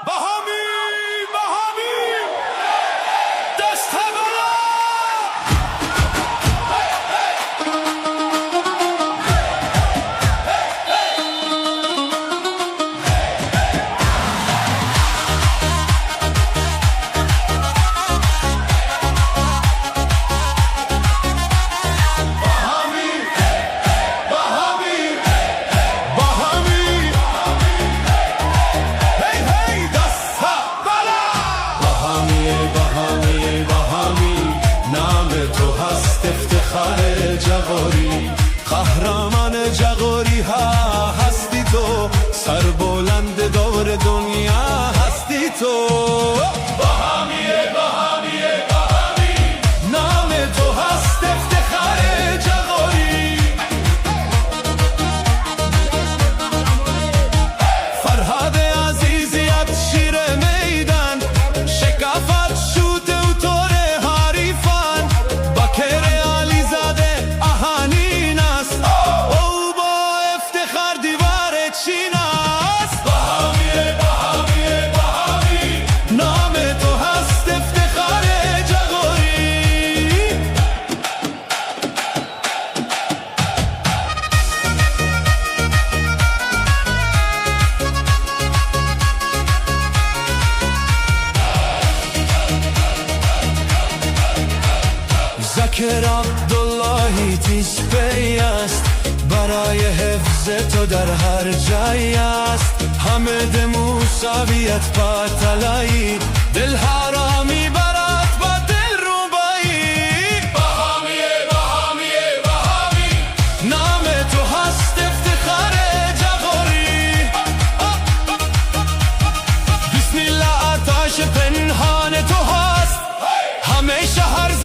بهامی دست بالا. جغاری قهرمان جغاری ها هستی تو، سربلند دور دنیا هستی تو. بهامی نام تو هست افتخار جغاری. فرهاد عزیزیت شیر میدان شکافت شوت و تور حریفان بکر ذکر عبداللهی تیسپی است، برای حفظ تو در هر جایی است. حمد موسویت پاتلایی، دل حرامی برات با دل روبایی. بهامی نام تو هست افتخار جغاری. بسم الله آتش پن